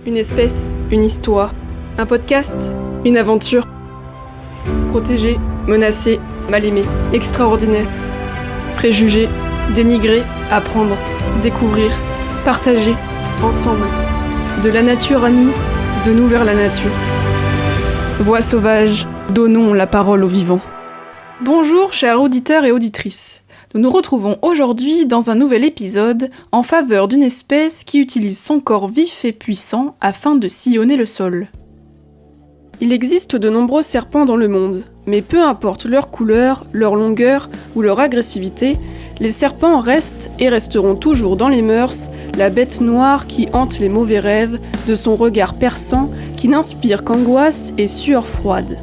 Une espèce, une histoire, un podcast, une aventure. Protégé, menacé, mal aimé, extraordinaire. Préjugé, dénigré, apprendre, découvrir, partager, ensemble. De la nature à nous, de nous vers la nature. Voix sauvage, donnons la parole aux vivants. Bonjour chers auditeurs et auditrices. Nous nous retrouvons aujourd'hui dans un nouvel épisode en faveur d'une espèce qui utilise son corps vif et puissant afin de sillonner le sol. Il existe de nombreux serpents dans le monde, mais peu importe leur couleur, leur longueur ou leur agressivité, les serpents restent et resteront toujours dans les mœurs la bête noire qui hante les mauvais rêves, de son regard perçant qui n'inspire qu'angoisse et sueur froide.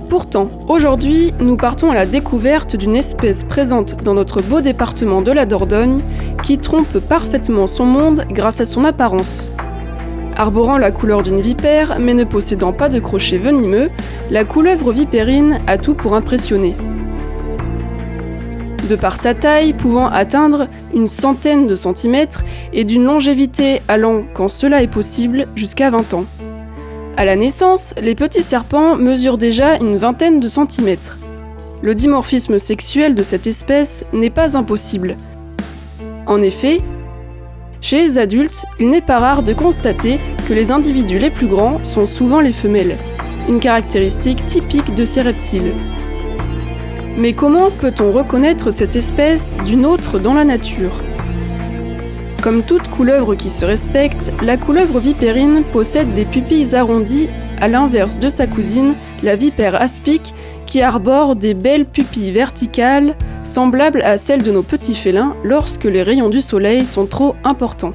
Pourtant, aujourd'hui, nous partons à la découverte d'une espèce présente dans notre beau département de la Dordogne qui trompe parfaitement son monde grâce à son apparence. Arborant la couleur d'une vipère, mais ne possédant pas de crochet venimeux, la couleuvre vipérine a tout pour impressionner. De par sa taille pouvant atteindre une centaine de centimètres et d'une longévité allant, quand cela est possible, jusqu'à 20 ans. À la naissance, les petits serpents mesurent déjà une vingtaine de centimètres. Le dimorphisme sexuel de cette espèce n'est pas impossible. En effet, chez les adultes, il n'est pas rare de constater que les individus les plus grands sont souvent les femelles, une caractéristique typique de ces reptiles. Mais comment peut-on reconnaître cette espèce d'une autre dans la nature ? Comme toute couleuvre qui se respecte, la couleuvre vipérine possède des pupilles arrondies, à l'inverse de sa cousine, la vipère aspic, qui arbore des belles pupilles verticales, semblables à celles de nos petits félins lorsque les rayons du soleil sont trop importants.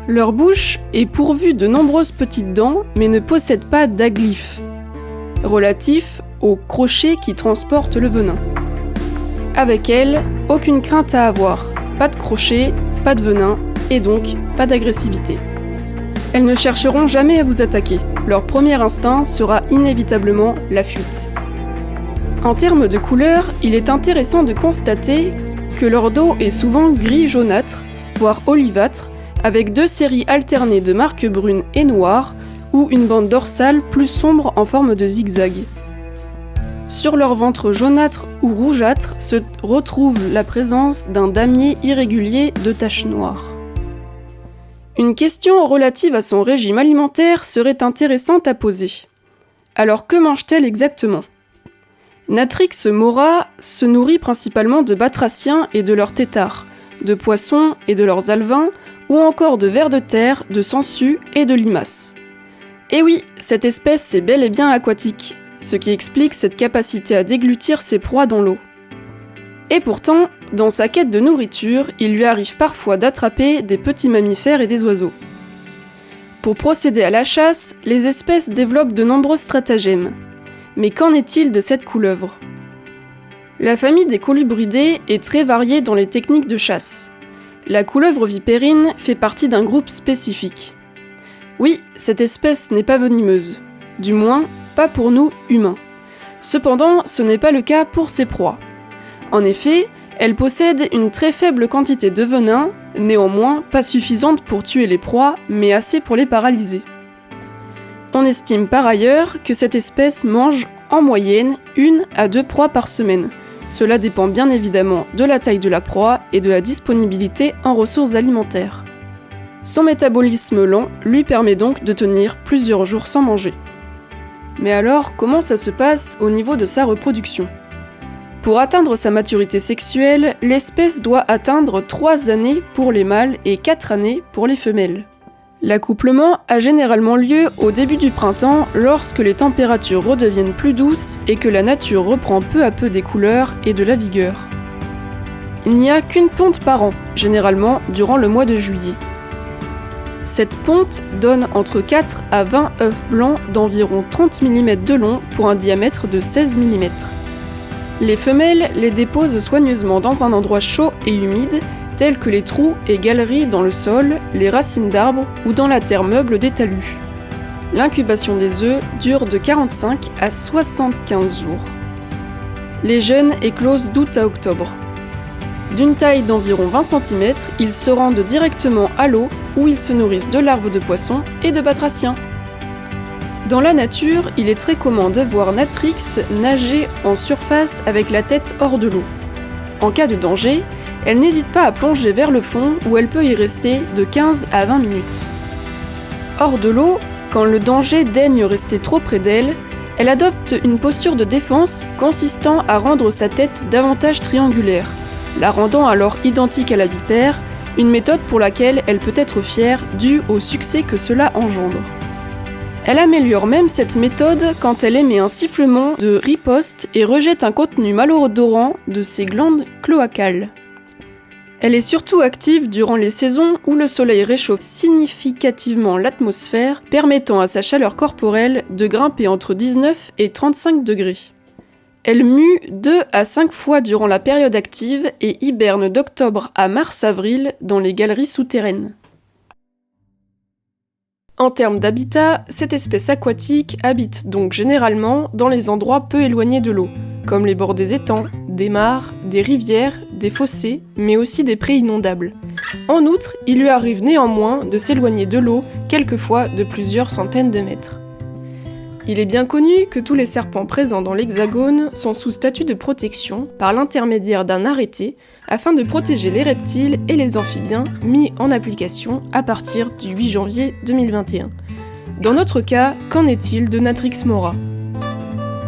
Leur bouche est pourvue de nombreuses petites dents, mais ne possède pas d'aglyphes, relatifs aux crochets qui transportent le venin. Avec elle, aucune crainte à avoir. Pas de crochet, pas de venin, et donc pas d'agressivité. Elles ne chercheront jamais à vous attaquer. Leur premier instinct sera inévitablement la fuite. En termes de couleur, il est intéressant de constater que leur dos est souvent gris jaunâtre, voire olivâtre, avec deux séries alternées de marques brunes et noires, ou une bande dorsale plus sombre en forme de zigzag. Sur leur ventre jaunâtre ou rougeâtre se retrouve la présence d'un damier irrégulier de taches noires. Une question relative à son régime alimentaire serait intéressante à poser. Alors que mange-t-elle exactement ? Natrix mora se nourrit principalement de batraciens et de leurs têtards, de poissons et de leurs alevins, ou encore de vers de terre, de sangsues et de limaces. Et oui, cette espèce est bel et bien aquatique, ce qui explique cette capacité à déglutir ses proies dans l'eau. Et pourtant, dans sa quête de nourriture, il lui arrive parfois d'attraper des petits mammifères et des oiseaux. Pour procéder à la chasse, les espèces développent de nombreux stratagèmes. Mais qu'en est-il de cette couleuvre ? La famille des colubridés est très variée dans les techniques de chasse. La couleuvre vipérine fait partie d'un groupe spécifique. Oui, cette espèce n'est pas venimeuse. Du moins, pas pour nous, humains. Cependant, ce n'est pas le cas pour ses proies. En effet, elle possède une très faible quantité de venin, néanmoins pas suffisante pour tuer les proies, mais assez pour les paralyser. On estime par ailleurs que cette espèce mange en moyenne 1 à 2 proies par semaine. Cela dépend bien évidemment de la taille de la proie et de la disponibilité en ressources alimentaires. Son métabolisme lent lui permet donc de tenir plusieurs jours sans manger. Mais alors, comment ça se passe au niveau de sa reproduction ? Pour atteindre sa maturité sexuelle, l'espèce doit atteindre 3 années pour les mâles et 4 années pour les femelles. L'accouplement a généralement lieu au début du printemps lorsque les températures redeviennent plus douces et que la nature reprend peu à peu des couleurs et de la vigueur. Il n'y a qu'une ponte par an, généralement durant le mois de juillet. Cette ponte donne entre 4 à 20 œufs blancs d'environ 30 mm de long pour un diamètre de 16 mm. Les femelles les déposent soigneusement dans un endroit chaud et humide, tels que les trous et galeries dans le sol, les racines d'arbres ou dans la terre meuble des talus. L'incubation des œufs dure de 45 à 75 jours. Les jeunes éclosent d'août à octobre. D'une taille d'environ 20 cm, ils se rendent directement à l'eau où ils se nourrissent de larves de poissons et de batraciens. Dans la nature, il est très commun de voir Natrix nager en surface avec la tête hors de l'eau. En cas de danger, elle n'hésite pas à plonger vers le fond où elle peut y rester de 15 à 20 minutes. Hors de l'eau, quand le danger daigne rester trop près d'elle, elle adopte une posture de défense consistant à rendre sa tête davantage triangulaire, la rendant alors identique à la vipère, une méthode pour laquelle elle peut être fière due au succès que cela engendre. Elle améliore même cette méthode quand elle émet un sifflement de riposte et rejette un contenu malodorant de ses glandes cloacales. Elle est surtout active durant les saisons où le soleil réchauffe significativement l'atmosphère, permettant à sa chaleur corporelle de grimper entre 19 et 35 degrés. Elle mue 2 à 5 fois durant la période active et hiberne d'octobre à mars-avril dans les galeries souterraines. En termes d'habitat, cette espèce aquatique habite donc généralement dans les endroits peu éloignés de l'eau, comme les bords des étangs, des mares, des rivières, des fossés, mais aussi des prés inondables. En outre, il lui arrive néanmoins de s'éloigner de l'eau, quelquefois de plusieurs centaines de mètres. Il est bien connu que tous les serpents présents dans l'Hexagone sont sous statut de protection par l'intermédiaire d'un arrêté afin de protéger les reptiles et les amphibiens mis en application à partir du 8 janvier 2021. Dans notre cas, qu'en est-il de Natrix mora ?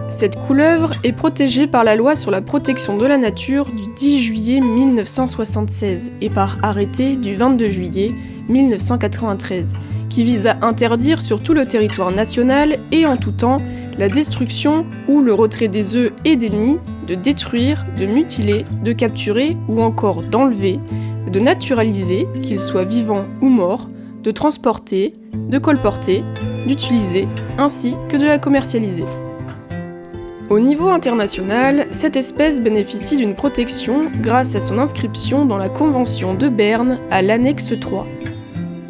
Cette couleuvre est protégée par la loi sur la protection de la nature du 10 juillet 1976 et par arrêté du 22 juillet 1993, qui vise à interdire sur tout le territoire national et en tout temps la destruction ou le retrait des œufs et des nids, de détruire, de mutiler, de capturer ou encore d'enlever, de naturaliser, qu'ils soient vivants ou morts, de transporter, de colporter, d'utiliser, ainsi que de la commercialiser. Au niveau international, cette espèce bénéficie d'une protection grâce à son inscription dans la Convention de Berne à l'annexe 3.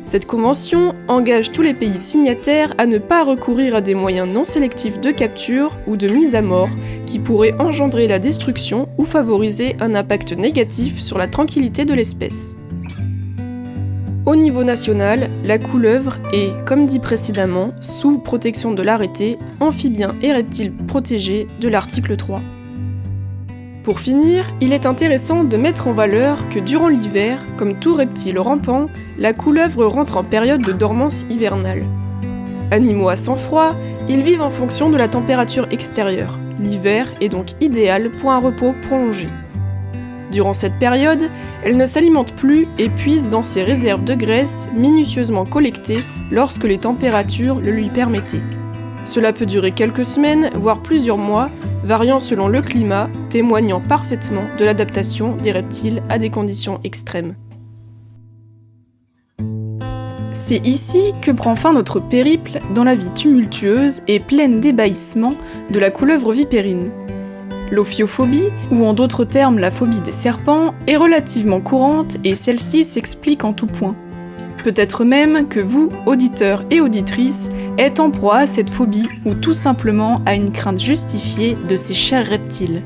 Cette convention engage tous les pays signataires à ne pas recourir à des moyens non sélectifs de capture ou de mise à mort qui pourraient engendrer la destruction ou favoriser un impact négatif sur la tranquillité de l'espèce. Au niveau national, la couleuvre est, comme dit précédemment, sous protection de l'arrêté amphibiens et reptiles protégés de l'article 3. Pour finir, il est intéressant de mettre en valeur que durant l'hiver, comme tout reptile rampant, la couleuvre rentre en période de dormance hivernale. Animaux à sang froid, ils vivent en fonction de la température extérieure. L'hiver est donc idéal pour un repos prolongé. Durant cette période, elle ne s'alimente plus et puise dans ses réserves de graisse minutieusement collectées lorsque les températures le lui permettaient. Cela peut durer quelques semaines, voire plusieurs mois, variant selon le climat, témoignant parfaitement de l'adaptation des reptiles à des conditions extrêmes. C'est ici que prend fin notre périple dans la vie tumultueuse et pleine d'ébahissement de la couleuvre vipérine. L'ophiophobie, ou en d'autres termes la phobie des serpents, est relativement courante et celle-ci s'explique en tout point. Peut-être même que vous, auditeurs et auditrices, êtes en proie à cette phobie ou tout simplement à une crainte justifiée de ces chers reptiles.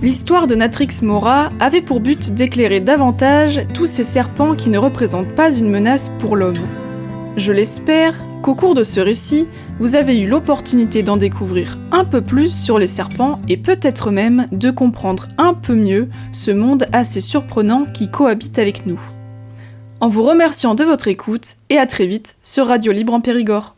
L'histoire de Natrix mora avait pour but d'éclairer davantage tous ces serpents qui ne représentent pas une menace pour l'homme. Je l'espère qu'au cours de ce récit, vous avez eu l'opportunité d'en découvrir un peu plus sur les serpents et peut-être même de comprendre un peu mieux ce monde assez surprenant qui cohabite avec nous. En vous remerciant de votre écoute et à très vite sur Radio Libre en Périgord.